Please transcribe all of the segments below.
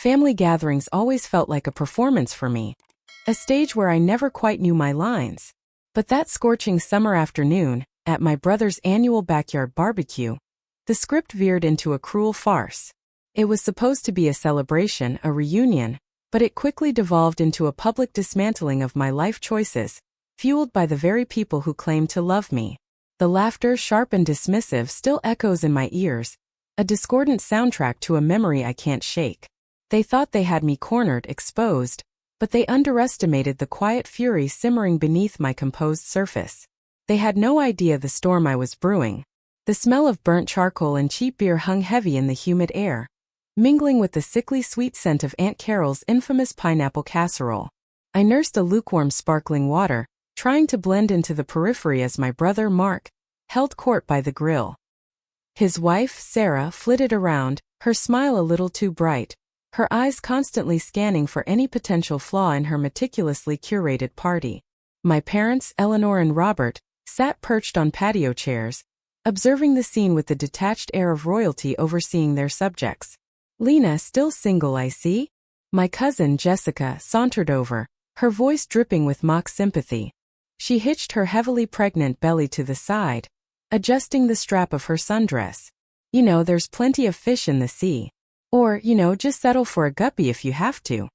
Family gatherings always felt like a performance for me, a stage where I never quite knew my lines. But that scorching summer afternoon, at my brother's annual backyard barbecue, the script veered into a cruel farce. It was supposed to be a celebration, a reunion, but it quickly devolved into a public dismantling of my life choices, fueled by the very people who claimed to love me. The laughter, sharp and dismissive, still echoes in my ears, a discordant soundtrack to a memory I can't shake. They thought they had me cornered, exposed, but they underestimated the quiet fury simmering beneath my composed surface. They had no idea the storm I was brewing. The smell of burnt charcoal and cheap beer hung heavy in the humid air, mingling with the sickly sweet scent of Aunt Carol's infamous pineapple casserole. I nursed a lukewarm sparkling water, trying to blend into the periphery as my brother, Mark, held court by the grill. His wife, Sarah, flitted around, her smile a little too bright, her eyes constantly scanning for any potential flaw in her meticulously curated party. My parents, Eleanor and Robert, sat perched on patio chairs, observing the scene with the detached air of royalty overseeing their subjects. Lena, still single, I see? My cousin, Jessica, sauntered over, her voice dripping with mock sympathy. She hitched her heavily pregnant belly to the side, adjusting the strap of her sundress. You know, there's plenty of fish in the sea. Or, just settle for a guppy if you have to.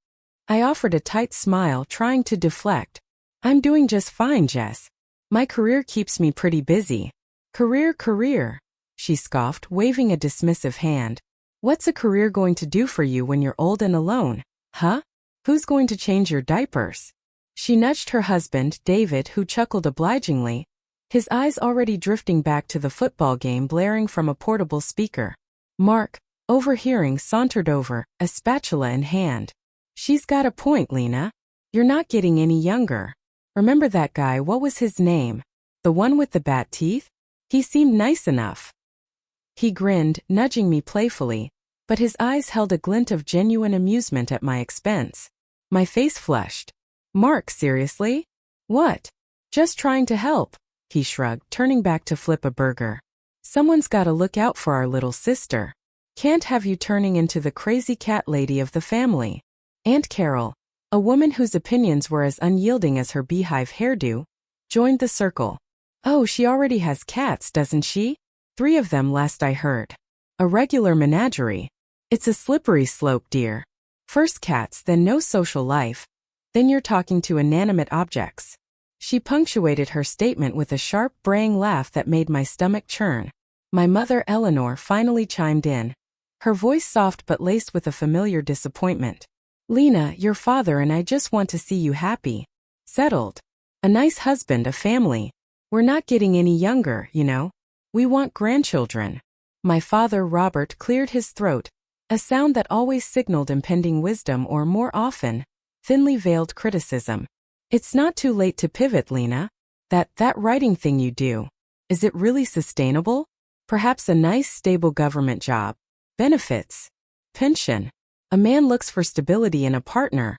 I offered a tight smile, trying to deflect. I'm doing just fine, Jess. My career keeps me pretty busy. Career, she scoffed, waving a dismissive hand. What's a career going to do for you when you're old and alone? Huh? Who's going to change your diapers? She nudged her husband, David, who chuckled obligingly, his eyes already drifting back to the football game blaring from a portable speaker. Mark, overhearing, sauntered over, a spatula in hand. She's got a point, Lena. You're not getting any younger. Remember that guy, what was his name? The one with the bat teeth? He seemed nice enough. He grinned, nudging me playfully, but his eyes held a glint of genuine amusement at my expense. My face flushed. Mark, seriously? What? Just trying to help, he shrugged, turning back to flip a burger. Someone's gotta look out for our little sister. Can't have you turning into the crazy cat lady of the family. Aunt Carol, a woman whose opinions were as unyielding as her beehive hairdo, joined the circle. Oh, she already has cats, doesn't she? 3 of them last I heard. A regular menagerie. It's a slippery slope, dear. First cats, then no social life. Then you're talking to inanimate objects. She punctuated her statement with a sharp, braying laugh that made my stomach churn. My mother, Eleanor, finally chimed in, her voice soft but laced with a familiar disappointment. Lena, your father and I just want to see you happy. Settled. A nice husband, a family. We're not getting any younger, We want grandchildren. My father, Robert, cleared his throat, a sound that always signaled impending wisdom or, more often, thinly veiled criticism. It's not too late to pivot, Lena. That writing thing you do. Is it really sustainable? Perhaps a nice, stable government job. Benefits. Pension. A man looks for stability in a partner,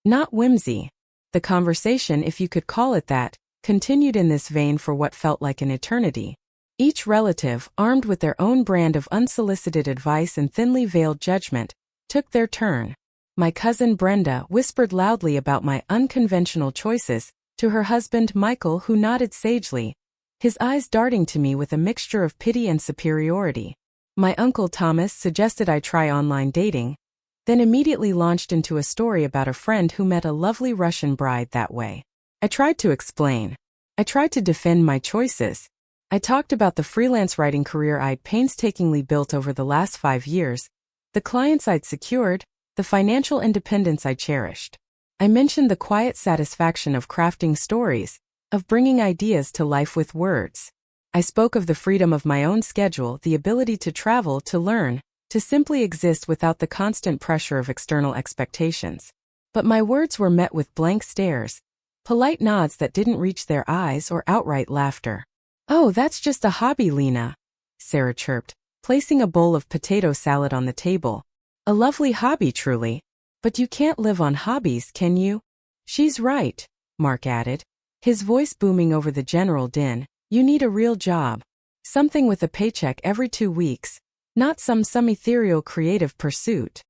not whimsy. The conversation, if you could call it that, continued in this vein for what felt like an eternity. Each relative, armed with their own brand of unsolicited advice and thinly veiled judgment, took their turn. My cousin Brenda whispered loudly about my unconventional choices to her husband Michael, who nodded sagely, his eyes darting to me with a mixture of pity and superiority. My uncle Thomas suggested I try online dating, then immediately launched into a story about a friend who met a lovely Russian bride that way. I tried to explain. I tried to defend my choices. I talked about the freelance writing career I'd painstakingly built over the last 5 years, the clients I'd secured, the financial independence I cherished. I mentioned the quiet satisfaction of crafting stories, of bringing ideas to life with words. I spoke of the freedom of my own schedule, the ability to travel, to learn, to simply exist without the constant pressure of external expectations. But my words were met with blank stares, polite nods that didn't reach their eyes, or outright laughter. Oh, that's just a hobby, Lena, Sarah chirped, placing a bowl of potato salad on the table. A lovely hobby, truly. But you can't live on hobbies, can you? She's right, Mark added, his voice booming over the general din. You need a real job. Something with a paycheck every 2 weeks, not some ethereal creative pursuit.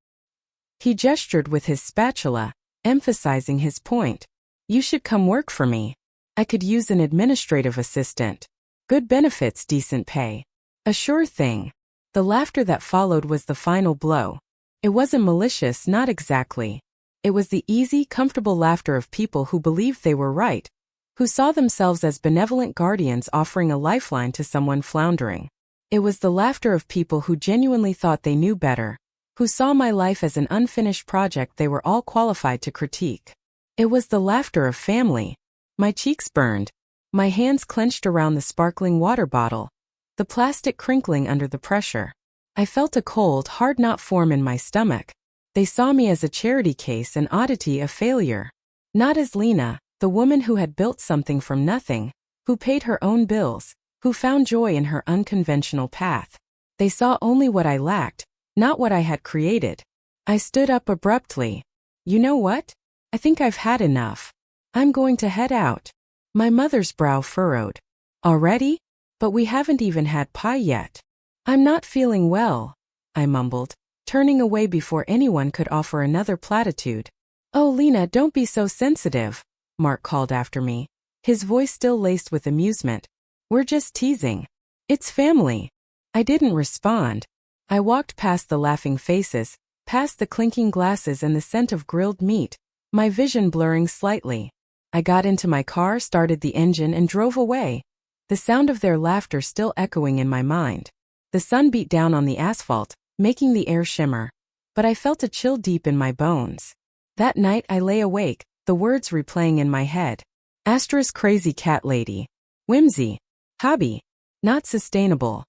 He gestured with his spatula, emphasizing his point. You should come work for me. I could use an administrative assistant. Good benefits, decent pay. A sure thing. The laughter that followed was the final blow. It wasn't malicious, not exactly. It was the easy, comfortable laughter of people who believed they were right, who saw themselves as benevolent guardians offering a lifeline to someone floundering. It was the laughter of people who genuinely thought they knew better, who saw my life as an unfinished project they were all qualified to critique. It was the laughter of family. My cheeks burned. My hands clenched around the sparkling water bottle, the plastic crinkling under the pressure. I felt a cold, hard knot form in my stomach. They saw me as a charity case, an oddity, a failure. Not as Lena, the woman who had built something from nothing, who paid her own bills, who found joy in her unconventional path. They saw only what I lacked, not what I had created. I stood up abruptly. You know what? I think I've had enough. I'm going to head out. My mother's brow furrowed. Already? But we haven't even had pie yet. I'm not feeling well, I mumbled, turning away before anyone could offer another platitude. Oh, Lena, don't be so sensitive, Mark called after me, his voice still laced with amusement. We're just teasing. It's family. I didn't respond. I walked past the laughing faces, past the clinking glasses and the scent of grilled meat, my vision blurring slightly. I got into my car, started the engine and drove away, the sound of their laughter still echoing in my mind. The sun beat down on the asphalt, making the air shimmer, but I felt a chill deep in my bones. That night I lay awake, the words replaying in my head. Asterisk crazy cat lady. Whimsy. Hobby. Not sustainable.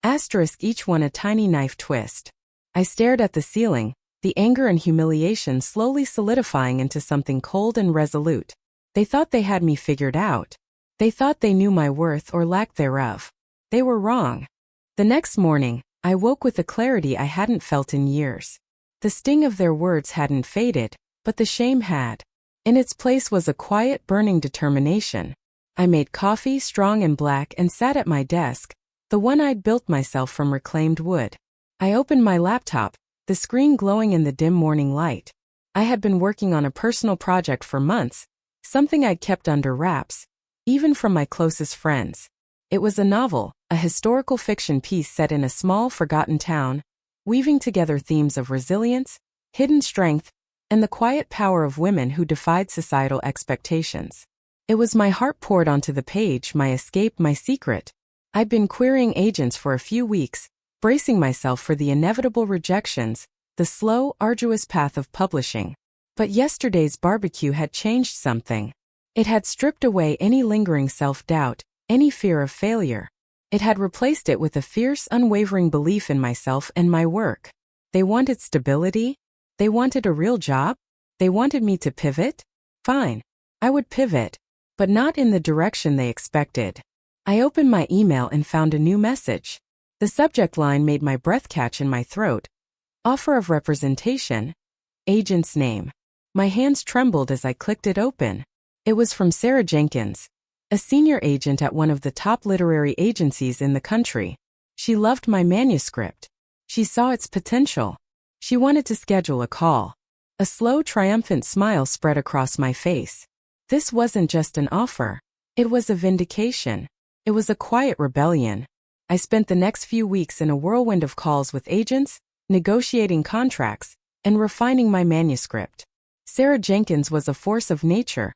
Asterisk each one a tiny knife twist. I stared at the ceiling, the anger and humiliation slowly solidifying into something cold and resolute. They thought they had me figured out. They thought they knew my worth or lack thereof. They were wrong. The next morning, I woke with a clarity I hadn't felt in years. The sting of their words hadn't faded, but the shame had. In its place was a quiet, burning determination. I made coffee, strong and black, and sat at my desk, the one I'd built myself from reclaimed wood. I opened my laptop, the screen glowing in the dim morning light. I had been working on a personal project for months, something I'd kept under wraps, even from my closest friends. It was a novel, a historical fiction piece set in a small, forgotten town, weaving together themes of resilience, hidden strength, and the quiet power of women who defied societal expectations. It was my heart poured onto the page, my escape, my secret. I'd been querying agents for a few weeks, bracing myself for the inevitable rejections, the slow, arduous path of publishing. But yesterday's barbecue had changed something. It had stripped away any lingering self-doubt, any fear of failure. It had replaced it with a fierce, unwavering belief in myself and my work. They wanted stability? They wanted a real job? They wanted me to pivot? Fine. I would pivot, but not in the direction they expected. I opened my email and found a new message. The subject line made my breath catch in my throat. Offer of representation. Agent's name. My hands trembled as I clicked it open. It was from Sarah Jenkins, a senior agent at one of the top literary agencies in the country. She loved my manuscript. She saw its potential. She wanted to schedule a call. A slow, triumphant smile spread across my face. This wasn't just an offer. It was a vindication. It was a quiet rebellion. I spent the next few weeks in a whirlwind of calls with agents, negotiating contracts, and refining my manuscript. Sarah Jenkins was a force of nature,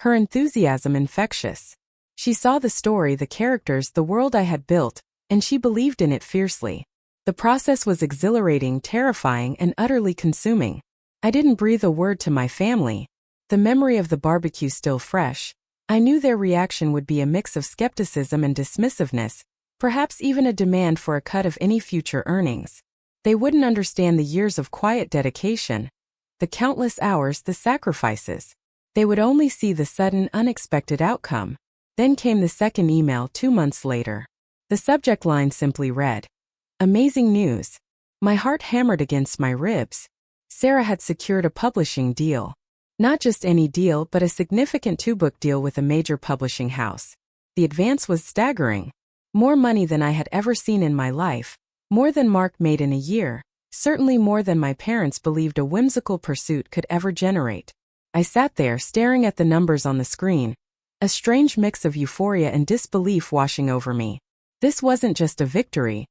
her enthusiasm infectious. She saw the story, the characters, the world I had built, and she believed in it fiercely. The process was exhilarating, terrifying, and utterly consuming. I didn't breathe a word to my family. The memory of the barbecue still fresh. I knew their reaction would be a mix of skepticism and dismissiveness, perhaps even a demand for a cut of any future earnings. They wouldn't understand the years of quiet dedication, the countless hours, the sacrifices. They would only see the sudden, unexpected outcome. Then came the second email 2 months later. The subject line simply read, "Amazing news." My heart hammered against my ribs. Sarah had secured a publishing deal. Not just any deal, but a significant 2-book deal with a major publishing house. The advance was staggering. More money than I had ever seen in my life. More than Mark made in a year. Certainly more than my parents believed a whimsical pursuit could ever generate. I sat there staring at the numbers on the screen, a strange mix of euphoria and disbelief washing over me. This wasn't just a victory.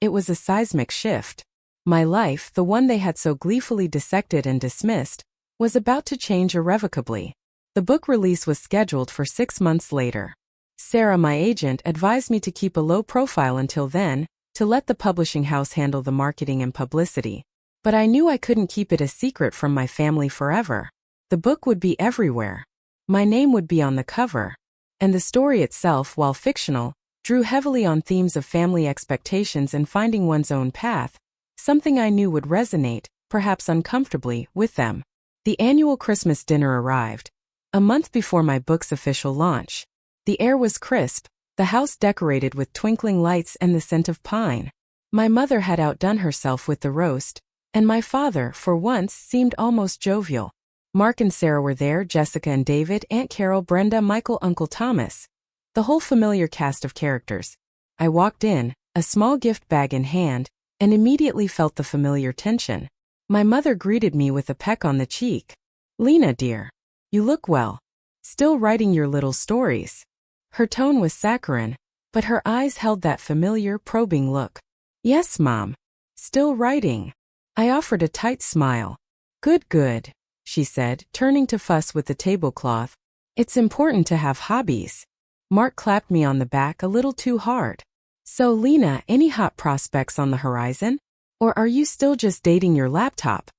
It was a seismic shift. My life, the one they had so gleefully dissected and dismissed, was about to change irrevocably. The book release was scheduled for 6 months later. Sarah, my agent, advised me to keep a low profile until then, to let the publishing house handle the marketing and publicity. But I knew I couldn't keep it a secret from my family forever. The book would be everywhere. My name would be on the cover. And the story itself, while fictional, drew heavily on themes of family expectations and finding one's own path, something I knew would resonate, perhaps uncomfortably, with them. The annual Christmas dinner arrived, a month before my book's official launch. The air was crisp, the house decorated with twinkling lights and the scent of pine. My mother had outdone herself with the roast, and my father, for once, seemed almost jovial. Mark and Sarah were there, Jessica and David, Aunt Carol, Brenda, Michael, Uncle Thomas. The whole familiar cast of characters. I walked in, a small gift bag in hand, and immediately felt the familiar tension. My mother greeted me with a peck on the cheek. "Lena, dear. You look well. Still writing your little stories." Her tone was saccharine, but her eyes held that familiar, probing look. "Yes, Mom. Still writing." I offered a tight smile. "Good, good," she said, turning to fuss with the tablecloth. "It's important to have hobbies." Mark clapped me on the back a little too hard. "So, Lena, any hot prospects on the horizon? Or are you still just dating your laptop?"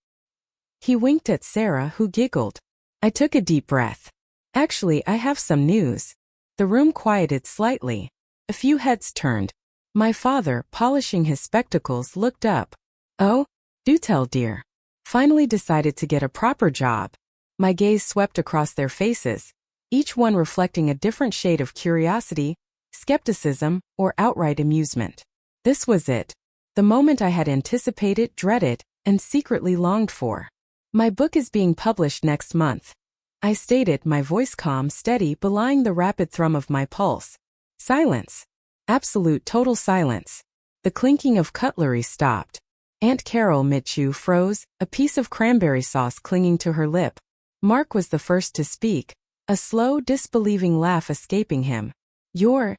He winked at Sarah, who giggled. I took a deep breath. "Actually, I have some news." The room quieted slightly. A few heads turned. My father, polishing his spectacles, looked up. "Oh? Do tell, dear." "Finally decided to get a proper job." My gaze swept across their faces, each one reflecting a different shade of curiosity, skepticism, or outright amusement. This was it. The moment I had anticipated, dreaded, and secretly longed for. "My book is being published next month," I stated, my voice calm, steady, belying the rapid thrum of my pulse. Silence. Absolute total silence. The clinking of cutlery stopped. Aunt Carol mid-chew froze, a piece of cranberry sauce clinging to her lip. Mark was the first to speak, a slow, disbelieving laugh escaping him. Your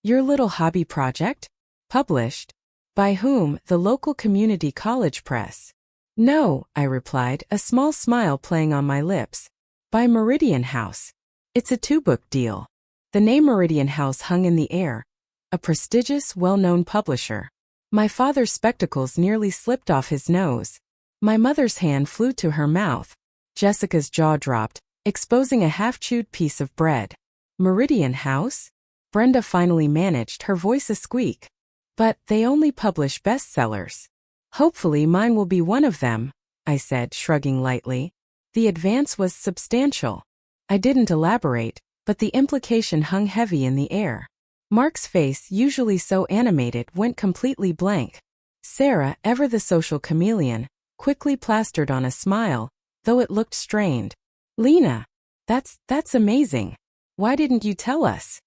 little hobby project? Published? By whom? The local community college press." "No," I replied, a small smile playing on my lips. "By Meridian House. It's a 2-book deal." The name Meridian House hung in the air. A prestigious, well-known publisher. My father's spectacles nearly slipped off his nose. My mother's hand flew to her mouth. Jessica's jaw dropped, exposing a half-chewed piece of bread. "Meridian House?" Brenda finally managed, her voice a squeak. "But they only publish bestsellers." "Hopefully mine will be one of them," I said, shrugging lightly. The advance was substantial. I didn't elaborate, but the implication hung heavy in the air. Mark's face, usually so animated, went completely blank. Sarah, ever the social chameleon, quickly plastered on a smile, though it looked strained. "Lena, that's amazing. Why didn't you tell us?"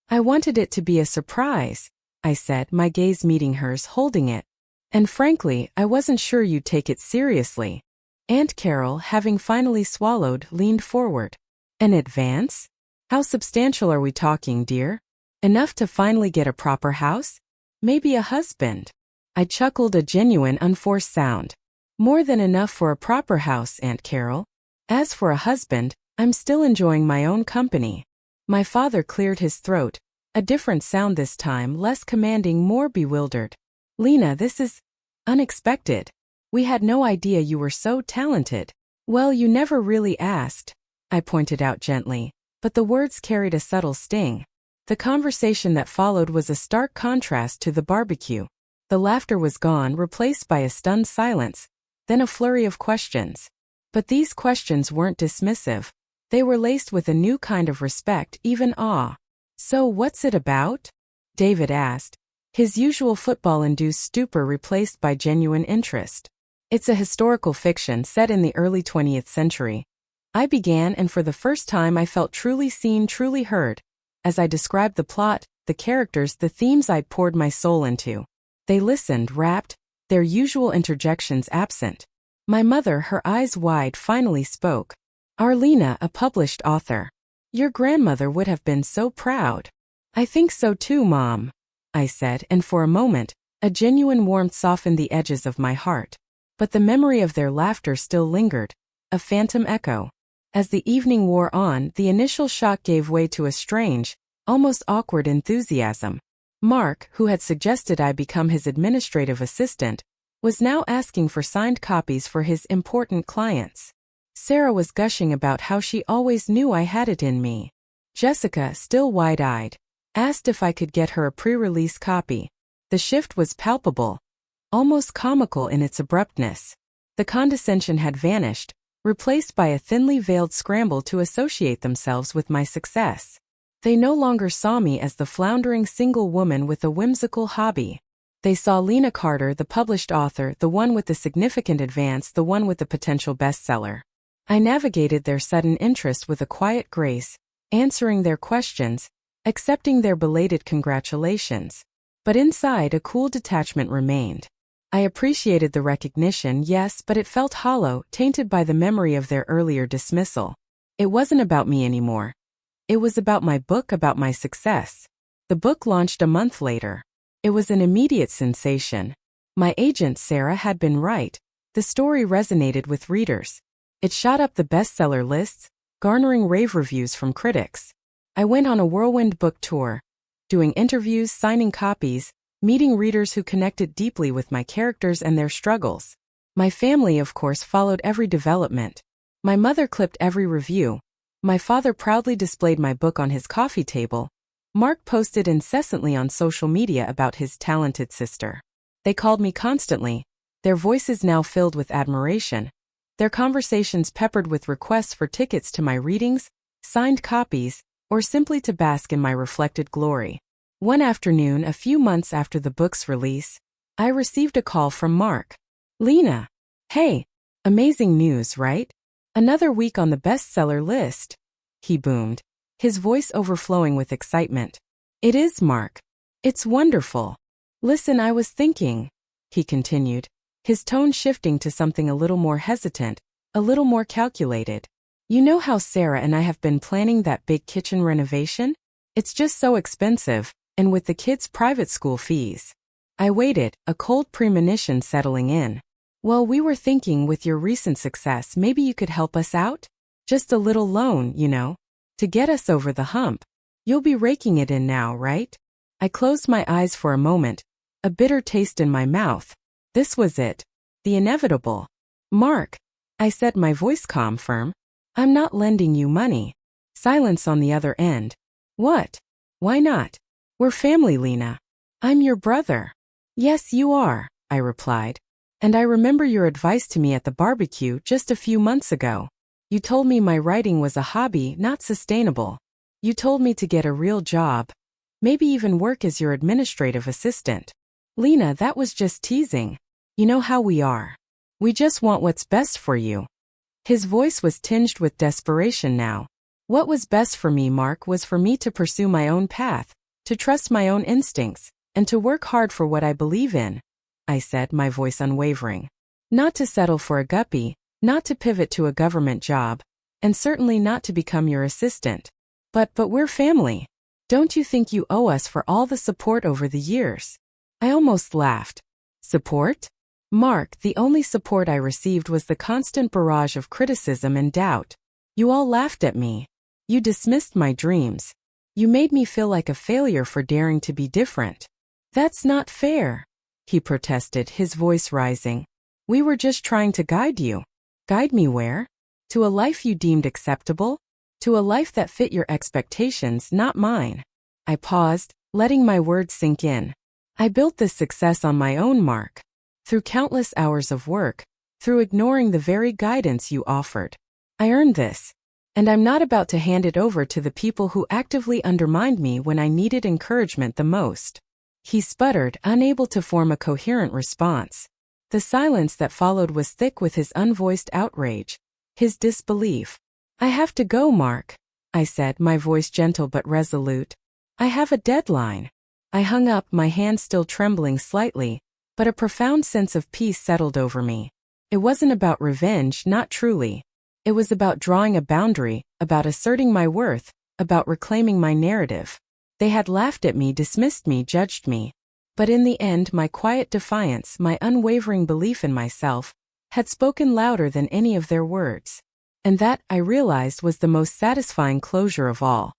"I wanted it to be a surprise," I said, my gaze meeting hers, holding it. "And frankly, I wasn't sure you'd take it seriously." Aunt Carol, having finally swallowed, leaned forward. "An advance? How substantial are we talking, dear? Enough to finally get a proper house? Maybe a husband?" I chuckled, a genuine, unforced sound. "More than enough for a proper house, Aunt Carol. As for a husband, I'm still enjoying my own company." My father cleared his throat, a different sound this time, less commanding, more bewildered. "Lena, this is unexpected. We had no idea you were so talented." "Well, you never really asked," I pointed out gently, but the words carried a subtle sting. The conversation that followed was a stark contrast to the barbecue. The laughter was gone, replaced by a stunned silence, then a flurry of questions. But these questions weren't dismissive. They were laced with a new kind of respect, even awe. "So what's it about?" David asked, his usual football-induced stupor replaced by genuine interest. "It's a historical fiction set in the early 20th century." I began, and for the first time I felt truly seen, truly heard. As I described the plot, the characters, the themes I'd poured my soul into. They listened, rapt, their usual interjections absent. My mother, her eyes wide, finally spoke. "Arlena, a published author. Your grandmother would have been so proud." "I think so too, Mom," I said, and for a moment, a genuine warmth softened the edges of my heart. But the memory of their laughter still lingered, a phantom echo. As the evening wore on, the initial shock gave way to a strange, almost awkward enthusiasm. Mark, who had suggested I become his administrative assistant, was now asking for signed copies for his important clients. Sarah was gushing about how she always knew I had it in me. Jessica, still wide-eyed, asked if I could get her a pre-release copy. The shift was palpable, almost comical in its abruptness. The condescension had vanished, replaced by a thinly veiled scramble to associate themselves with my success. They no longer saw me as the floundering single woman with a whimsical hobby. They saw Lena Carter, the published author, the one with the significant advance, the one with the potential bestseller. I navigated their sudden interest with a quiet grace, answering their questions, accepting their belated congratulations. But inside, a cool detachment remained. I appreciated the recognition, yes, but it felt hollow, tainted by the memory of their earlier dismissal. It wasn't about me anymore. It was about my book, about my success. The book launched a month later. It was an immediate sensation. My agent, Sarah, had been right. The story resonated with readers. It shot up the bestseller lists, garnering rave reviews from critics. I went on a whirlwind book tour, doing interviews, signing copies, meeting readers who connected deeply with my characters and their struggles. My family, of course, followed every development. My mother clipped every review. My father proudly displayed my book on his coffee table. Mark posted incessantly on social media about his talented sister. They called me constantly, their voices now filled with admiration, their conversations peppered with requests for tickets to my readings, signed copies, or simply to bask in my reflected glory. One afternoon, a few months after the book's release, I received a call from Mark. "Lena. Hey, amazing news, right? Another week on the bestseller list," he boomed, his voice overflowing with excitement. "It is, Mark. It's wonderful. Listen, I was thinking," he continued, his tone shifting to something a little more hesitant, a little more calculated. "You know how Sarah and I have been planning that big kitchen renovation? It's just so expensive, and with the kids' private school fees." I waited, a cold premonition settling in. "Well, we were thinking with your recent success, maybe you could help us out? Just a little loan, you know, to get us over the hump. You'll be raking it in now, right?" I closed my eyes for a moment, a bitter taste in my mouth. This was it. The inevitable. "Mark," I said, my voice calm, firm, "I'm not lending you money." Silence on the other end. "What? Why not? We're family, Lena. I'm your brother." "Yes, you are," I replied. "And I remember your advice to me at the barbecue just a few months ago. You told me my writing was a hobby, not sustainable. You told me to get a real job, maybe even work as your administrative assistant." "Lena, that was just teasing. You know how we are. We just want what's best for you." His voice was tinged with desperation now. What was best for me, Mark, was for me to pursue my own path, to trust my own instincts, and to work hard for what I believe in, I said, my voice unwavering. Not to settle for a guppy, not to pivot to a government job, and certainly not to become your assistant. But we're family. Don't you think you owe us for all the support over the years?" I almost laughed. "Support? Mark, the only support I received was the constant barrage of criticism and doubt. You all laughed at me. You dismissed my dreams. You made me feel like a failure for daring to be different." "That's not fair," he protested, his voice rising. "We were just trying to guide you." "Guide me where? To a life you deemed acceptable? To a life that fit your expectations, not mine." I paused, letting my words sink in. "I built this success on my own, Mark. Through countless hours of work, through ignoring the very guidance you offered. I earned this. And I'm not about to hand it over to the people who actively undermined me when I needed encouragement the most." He sputtered, unable to form a coherent response. The silence that followed was thick with his unvoiced outrage, his disbelief. "I have to go, Mark," I said, my voice gentle but resolute. "I have a deadline." I hung up, my hand still trembling slightly, But a profound sense of peace settled over me. It wasn't about revenge, not truly. It was about drawing a boundary, about asserting my worth, about reclaiming my narrative. They had laughed at me, dismissed me, judged me. But in the end, my quiet defiance, my unwavering belief in myself, had spoken louder than any of their words. And that, I realized, was the most satisfying closure of all.